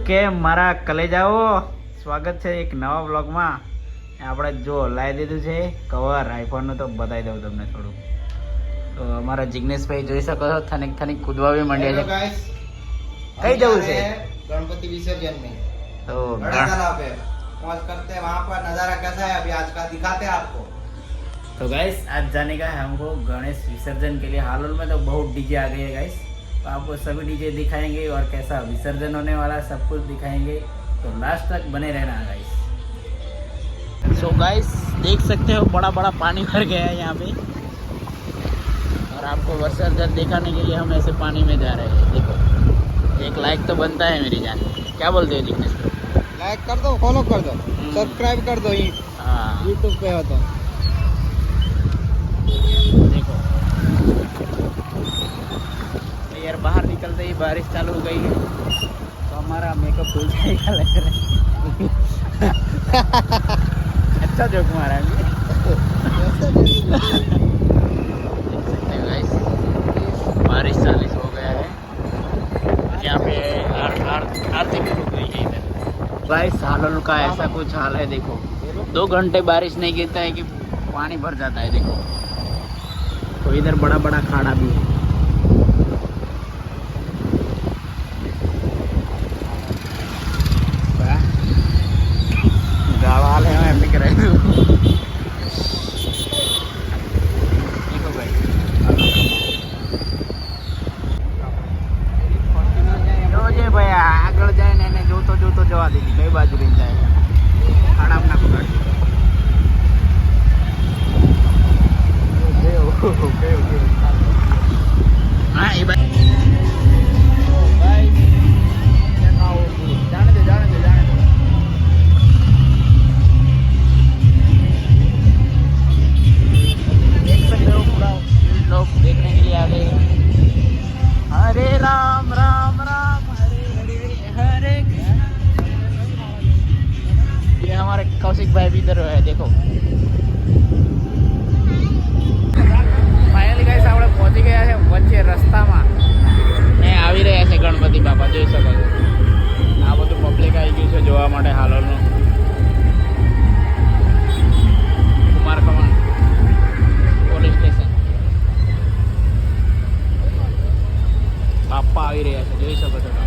કેમ મારા કલેજાઓ, સ્વાગત છે એક નવા વ્લોગમાં. આપણે જો લાવી દીધું છે કવર આઈફોનનું, તો બતાવી દઉં તમને થોડું. તો અમારા જિગ્નેશભાઈ જોઈ શકો છો, થનિક થનિક કૂદવા બી માંડ્યા છે. કઈ જવું છે? गणपति विसर्जन में तो बड़ा तालाब है, मौज करते हैं वहाँ पर। नजारा कैसा है अभी आज का दिखाते हैं आपको। तो गाइस आज जाने का है हमको गणेश विसर्जन के लिए। हालोल में तो बहुत डीजे आ गए हैं गाइस, तो आपको सभी डीजे दिखाएंगे और कैसा विसर्जन होने वाला है सब कुछ दिखाएंगे, तो लास्ट तक बने रहना गाइस। सो गाइस देख सकते हो बड़ा बड़ा पानी भर गया है यहाँ पे, और आपको विसर्जन दिखाने के लिए हम ऐसे पानी में जा रहे हैं। देखो एक लाइक तो बनता है मेरी जान, क्या बोलते हो जिग्नेश? लाइक कर दो, फॉलो कर दो, सब्सक्राइब कर दो। हाँ यूट्यूब पे हो तो देखो तो यार बाहर निकलते ही बारिश चालू हो गई है, तो हमारा मेकअप धुल जाएगा लग रहा है। अच्छा जोक मारा है। देख सकते हो गाइस, बारिश चालू हो गया है। यहाँ पे आरती भी रुक गई है इधर। गाइस हालोल का ऐसा कुछ हाल है, देखो 2 घंटे बारिश नहीं गिरता है कि पानी भर जाता है। देखो तो इधर बड़ा बड़ा खाड़ा भी है। गावाल है मैं पिक रहे हूँ। देखो भाई જોજે ભાઈ આગળ જાય ને એને જોતો જોતો જવા દેજે, કઈ બાજુ લઈને જાય ખાડામાં ના પકડ. हाँ ये भाई जाने दो जाने दो जाने दो। देख सकते हो पूरा लोग देखने के लिए आ गए। हरे राम राम राम हरे हरे हरे। ये हमारे कौशिक भाई भी इधर है, देखो ફાઇનલી ગાઈસ આપણે પહોંચી ગયા છે વચ્ચે રસ્તામાં ને આવી રહ્યા છે ગણપતિ બાપા, જોઈ શકો છો. આ બધું પબ્લિક આવી ગયું છે જોવા માટે હાલોલનું. કુમારખમણ પોલીસ સ્ટેશન બાપા આવી રહ્યા છે, જોઈ શકો છો તમે.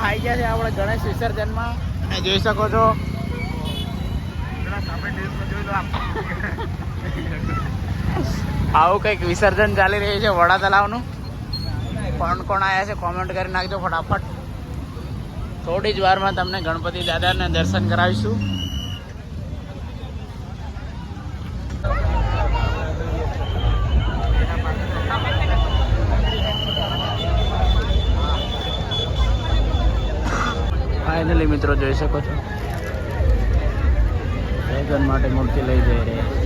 આવી ગયા છે આપણે ગણેશ વિસર્જનમાં અને જોઈ શકો છો આવું કંઈક વિસર્જન ચાલી રહ્યું છે વડા તલાવનું. કોણ કોણ આવ્યા છે કોમેન્ટ કરી નાખજો ફટાફટ. થોડી જ વારમાં તમને ગણપતિ દાદાને દર્શન કરાવીશું. ફાઇનલી મિત્રો જોઈ શકો છો વિસર્જન માટે મૂર્તિ લઈ જઈ રહ્યા છે.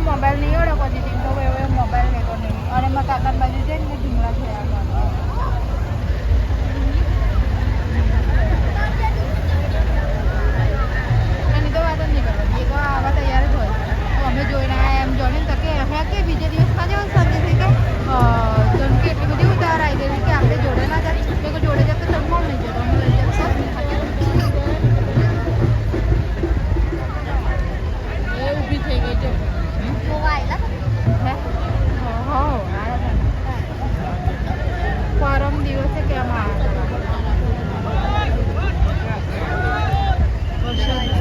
મોબાઈલ નહીં ઓળો પછી તો મોબાઈલ લેતો નહીં અને મારા કાકા બાજુ જઈને મેં ઢીંગલા થયા એની તો વાત જ નહીં કરવાની. એ તો આવા તૈયાર જ હોય. તો અમે જોઈને આવ્યા એમ જોઈને તો કે હે કે બીજે દિવસમાં જેવું સમજે છે કે જેમ કે એટલી બધી ઉતાર આવી ગઈ કે આપણે જોડે ના જાય લોકો જોડે જાય તો જમવા નહીં જતો અમે લઈ જતો એ ઊભી થઈ ગઈ છે. પરમ દિવસે કેમ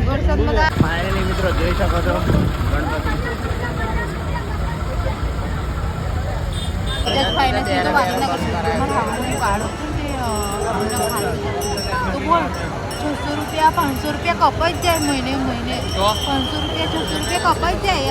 વરસાદમાં ફાઇનલી મિત્રો જોઈ શકો છો ગણપતિ. તો બોલ 600 રૂપિયા 500 રૂપિયા કપાઈ જ જાય મહિને 500 રૂપિયા 600 રૂપિયા કપાઈ જ જાય.